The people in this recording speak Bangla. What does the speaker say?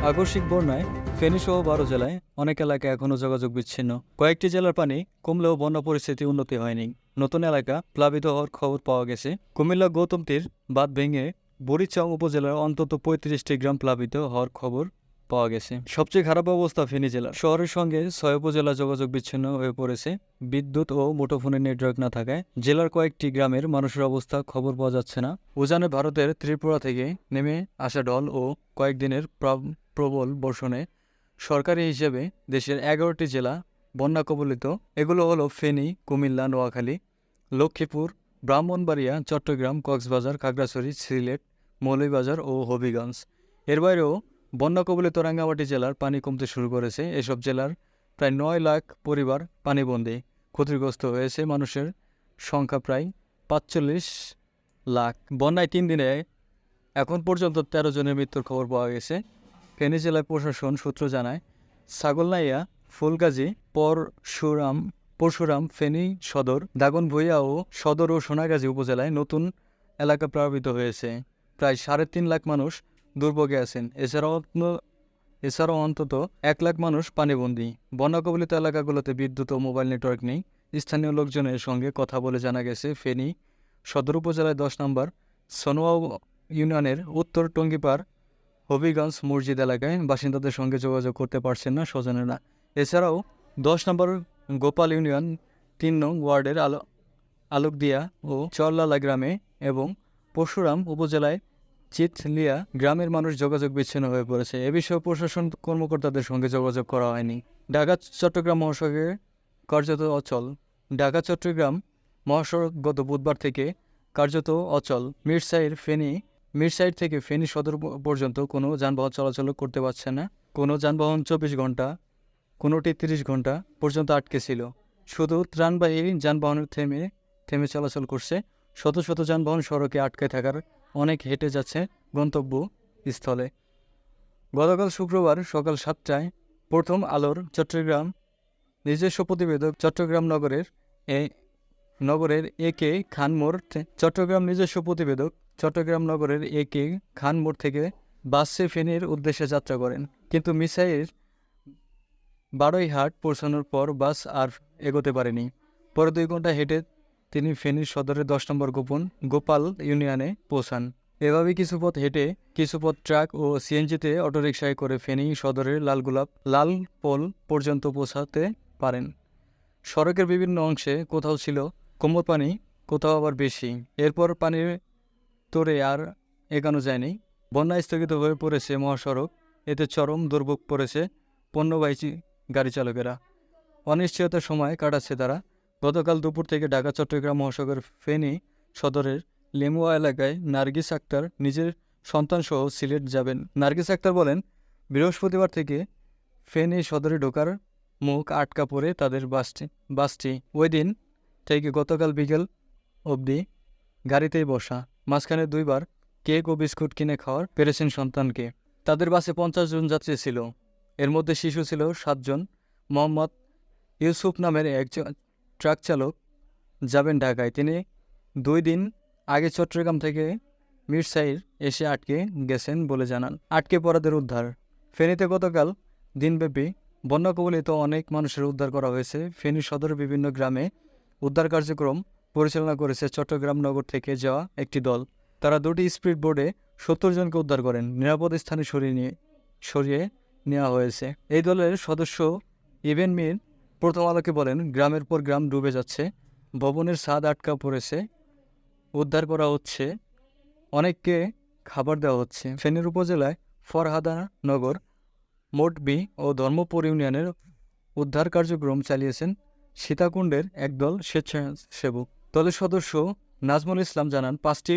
আকস্মিক বন্যায় ফেনীসহ ১২ জেলায় অনেক এলাকায় এখনও যোগাযোগ বিচ্ছিন্ন। কয়েকটি জেলার পানি কমলেও বন্যা পরিস্থিতি উন্নতি হয়নি। নতুন এলাকা প্লাবিত হওয়ার খবর পাওয়া গেছে। কুমিল্লা গৌতমতীর বাঁধ ভেঙে বুড়িচং উপজেলার অন্তত ৩৫টি গ্রাম প্লাবিত হওয়ার খবর পাওয়া গেছে। সবচেয়ে খারাপ অবস্থা ফেনী জেলা। শহরের সঙ্গে ৬ উপজেলা যোগাযোগ বিচ্ছিন্ন হয়ে পড়েছে। বিদ্যুৎ ও মুঠোফোনের নেটওয়ার্ক না থাকায় জেলার কয়েকটি গ্রামের মানুষের অবস্থা খবর পাওয়া যাচ্ছে না। উজানে ভারতের ত্রিপুরা থেকে নেমে আসা ঢল ও কয়েকদিনের প্রবল বর্ষণে সরকারি হিসেবে দেশের ১১টি জেলা বন্যা কবলিত। এগুলো হলো ফেনী, কুমিল্লা, নোয়াখালী, লক্ষ্মীপুর, ব্রাহ্মণবাড়িয়া, চট্টগ্রাম, কক্সবাজার, খাগড়াছড়ি, সিলেট, মৌলভীবাজার ও হবিগঞ্জ। এর বাইরেও বন্যা কবলিত রাঙ্গামাটি জেলার পানি কমতে শুরু করেছে। এসব জেলার প্রায় ৯ লাখ পরিবার পানিবন্দী। ক্ষতিগ্রস্ত হয়েছে মানুষের সংখ্যা প্রায় ৪৫ লাখ। বন্যায় ৩ দিনে এখন পর্যন্ত ১৩ জনের মৃত্যুর খবর পাওয়া গেছে। ফেনী জেলায় প্রশাসন সূত্র জানায়, ছাগলনাইয়া, ফুলগাজী, পরশুরাম, ফেনী সদর, দাগনভূঞা ও সদর ও সোনাগাজী উপজেলায় নতুন এলাকা প্লাবিত হয়েছে। প্রায় ৩.৫ লাখ মানুষ দুর্ভোগে আছেন। এছাড়াও অন্তত ১ লাখ মানুষ পানিবন্দী। বন্যা কবলিত এলাকাগুলোতে বিদ্যুৎ ও মোবাইল নেটওয়ার্ক নেই। স্থানীয় লোকজনের সঙ্গে কথা বলে জানা গেছে, ফেনী সদর উপজেলায় ১০ নম্বর সনোয়া ইউনিয়নের উত্তর টঙ্গিপাড় হবিগঞ্জ মসজিদ এলাকায় বাসিন্দাদের সঙ্গে যোগাযোগ করতে পারছেন না স্বজনেরা। এছাড়াও ১০ নম্বর গোপাল ইউনিয়ন ৩ নং ওয়ার্ডের আলোকদিয়া ও চরলালা গ্রামে এবং পরশুরাম উপজেলায় চিতলিয়া গ্রামের মানুষ যোগাযোগ বিচ্ছিন্ন হয়ে পড়েছে। এ বিষয়ে প্রশাসন কর্মকর্তাদের সঙ্গে যোগাযোগ করা হয়নি। ঢাকা-চট্টগ্রাম মহাসড়কে কার্যত অচল। ঢাকা-চট্টগ্রাম মহাসড়ক গত বুধবার থেকে কার্যত অচল। মিরসাইর থেকে ফেনী সদর পর্যন্ত কোনো যানবাহন চলাচল করতে পারছে না। কোনো যানবাহন ২৪ ঘন্টা, কোনোটি ৩০ ঘন্টা পর্যন্ত আটকে ছিল। শুধু ত্রাণবাহী যানবাহন থেমে চলাচল করছে। শত শত যানবাহন সড়কে আটকে থাকার অনেক হেঁটে যাচ্ছে গন্তব্যস্থলে। গতকাল শুক্রবার সকাল ৭টায় প্রথম আলোর চট্টগ্রাম নিজস্ব প্রতিবেদক চট্টগ্রাম নগরের একে খান মোড় থেকে বাসে ফেনীর উদ্দেশ্যে যাত্রা করেন। কিন্তু মিসাইর বারৈহাট পৌঁছানোর পর বাস আর এগোতে পারেনি। পরে ২ ঘন্টা হেঁটে তিনি ফেনীর সদরের ১০ নম্বর গোপাল ইউনিয়নে পৌঁছান। এভাবেই কিছু পথ হেঁটে, কিছু পথ ট্রাক ও সিএনজিতে অটোরিকশায় করে ফেনী সদরের লালপোল পর্যন্ত পৌঁছাতে পারেন। সড়কের বিভিন্ন অংশে কোথাও ছিল কোমর পানি, কোথাও আবার বেশি। এরপর পানির তোড়ে আর এগানো যায়নি। বন্যায় স্থগিত হয়ে পড়েছে মহাসড়ক। এতে চরম দুর্ভোগ পড়েছে পণ্যবাহী গাড়ি চালকেরা। অনিশ্চয়তার সময় কাটাচ্ছে তারা। গতকাল দুপুর থেকে ঢাকা-চট্টগ্রাম মহাসড়কের ফেনী সদরের লেমুয়া এলাকায় নার্গিস আক্তার নিজের সন্তানসহ সিলেট যাবেন। নার্গিস আক্তার বলেন, বৃহস্পতিবার থেকে ফেনী সদরে ঢোকার মুখ আটকা পড়ে তাদের বাসটি। ওই দিন থেকে গতকাল বিকেল অবধি গাড়িতেই বসা। মাঝখানে ২ বার কেক ও বিস্কুট কিনে খাওয়ার পেরেছেন সন্তানকে। তাদের বাসে ৫০ জন যাত্রী ছিল। এর মধ্যে শিশু ছিল ৭ জন। মোহাম্মদ ইউসুফ নামের একজন ট্রাক চালক যাবেন ঢাকায়। তিনি ২ দিন আগে চট্টগ্রাম থেকে মিরসাইর এসে আটকে গেছেন বলে জানান। আটকে পড়াদের উদ্ধার। ফেনীতে গতকাল দিনব্যাপী বন্যা কবলিত অনেক মানুষের উদ্ধার করা হয়েছে। ফেনী সদরের বিভিন্ন গ্রামে উদ্ধার কার্যক্রম পরিচালনা করেছে চট্টগ্রাম নগর থেকে যাওয়া একটি দল। তারা 2টি স্পিড বোটে ৭০ জনকে উদ্ধার করেন। নিরাপদ স্থানে সরিয়ে নেওয়া হয়েছে। এই দলের সদস্য ইভেন মির প্রথম আলোকে বলেন, গ্রামের পর গ্রাম ডুবে যাচ্ছে, ভবনের ছাদ আটকা পড়েছে, উদ্ধার করা হচ্ছে, অনেককে খাবার দেওয়া হচ্ছে। ফেনীর উপজেলায় ফরহাদানগর, মোটবি ও ধর্মপুর ইউনিয়নের উদ্ধার কার্যক্রম চালিয়েছেন সীতাকুণ্ডের একদল স্বেচ্ছাসেবক। দলের সদস্য নাজমুল ইসলাম জানান, 5টি